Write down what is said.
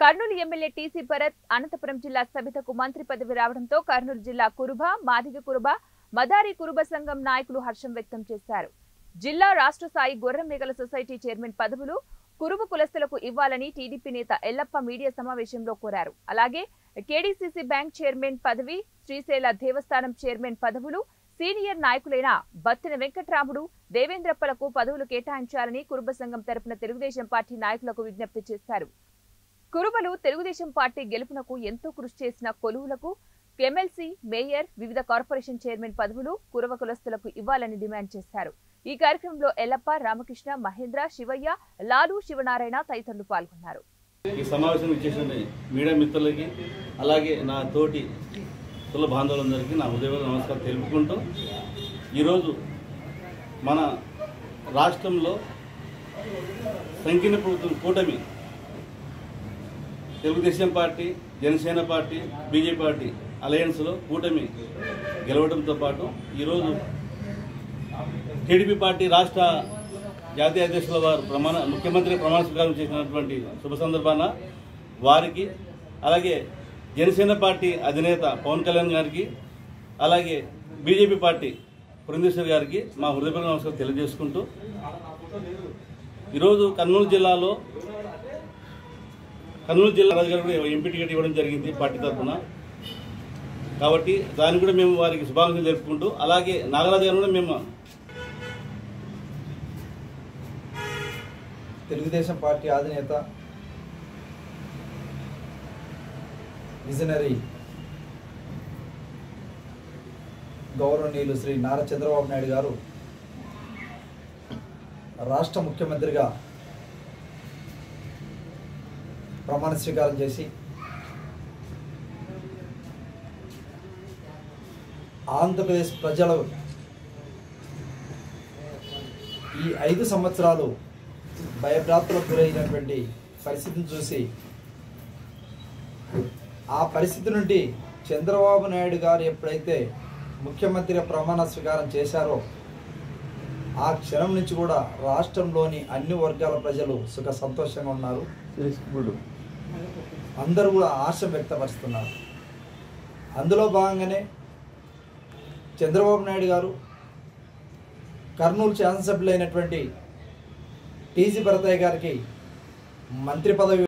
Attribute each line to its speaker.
Speaker 1: Kurnool MLA TC Bharat Anantapuram జిల్లా సభ్యతకు మంత్రి పదవి రావడంతో కర్నూలు జిల్లా కురుబ, మాదిగ కురుబ, మదారి కురుబ సంఘం నాయకులు హర్షం వ్యక్తం చేశారు. జిల్లా రాష్ట్ర స్థాయి గొర్రెమేకల సొసైటీ చైర్మన్ పదవులు కురుబ కులస్తులకు ఇవ్వాలని టీడీపీ నేత ఎల్లప్ప మీడియా సమావేశంలో కోరారు. అలాగే కేడీసీసీ బ్యాంక్ చైర్మన్ పదవి, శ్రీశైల దేవస్థానం చైర్మన్ పదవులు సీనియర్ నాయకులైన బత్తిన వెంకట్రాముడు, దేవేంద్రప్పలకు పదవులు కేటాయించాలని కురుబ సంఘం తరపున తెలుగుదేశం పార్టీ నాయకులకు విజ్ఞప్తి చేశారు. కురుబలు తెలుగుదేశం పార్టీ గెలుపునకు ఎంతో కృషి చేసిన కొలువులకు ఎమ్మెల్సీ, మేయర్, వివిధ కార్పొరేషన్ చైర్మన్ పదవులు కురుబ కులస్తులకు ఇవ్వాలని డిమాండ్ చేశారు. ఈ కార్యక్రమంలో ఎల్లప్ప, రామకృష్ణ, మహేంద్ర, శివయ్య, లాలు, శివనారాయణ తదితరులు పాల్గొన్నారు.
Speaker 2: ఈ సమావేశం ఇచ్చేసిన మీడియా మిత్రులకి అలాగే నా తోటి కుల బాంధవులందరికీ నా హృదయపూర్వక నమస్కారం తెలుపుకుంటూ ఈరోజు మన రాష్ట్రంలో సంకీర్ణ ప్రభుత్వం కూటమి Telugu Desam party, Janasena party, BJP party అలయన్స్లో కూటమి గెలవడంతో పాటు ఈరోజు టీడీపీ పార్టీ రాష్ట్ర జాతీయ అధ్యక్షుల వారు ముఖ్యమంత్రి ప్రమాణ స్వీకారం చేసినటువంటి శుభ సందర్భాన వారికి, అలాగే జనసేన పార్టీ అధినేత పవన్ కళ్యాణ్ గారికి, అలాగే బీజేపీ పార్టీ పురంధేశ్వర్ గారికి మా హృదయపూర్వక నమస్కారం తెలియజేసుకుంటూ ఈరోజు కర్నూలు జిల్లా రాజు గారు కూడా ఎంపీ టికెట్ ఇవ్వడం జరిగింది పార్టీ తరఫున. కాబట్టి దాన్ని కూడా మేము వారికి శుభాకాంక్షలు తెలుపుకుంటూ, అలాగే నాగరాజు గారు కూడా మేము
Speaker 3: తెలుగుదేశం పార్టీ అధినేత, విజనరీ గౌరవనీయులు శ్రీ నారా చంద్రబాబు నాయుడు గారు రాష్ట్ర ముఖ్యమంత్రిగా ప్రమాణ స్వీకారం చేసి ఆంధ్రప్రదేశ్ ప్రజలు ఈ 5 సంవత్సరాలు భయభ్రాంతులకు గురైనటువంటి పరిస్థితిని చూసి ఆ పరిస్థితి నుండి చంద్రబాబు నాయుడు గారు ఎప్పుడైతే ముఖ్యమంత్రిగా ప్రమాణ స్వీకారం చేశారో ఆ క్షణం నుంచి కూడా రాష్ట్రంలోని అన్ని వర్గాల ప్రజలు సుఖ సంతోషంగా ఉన్నారు. అందరూ కూడా ఆశ వ్యక్తపరుస్తున్నారు. అందులో భాగంగానే చంద్రబాబు నాయుడు గారు కర్నూలు శాసనసభ్యులైనటువంటి టీసీ భరతయ్య గారికి మంత్రి పదవి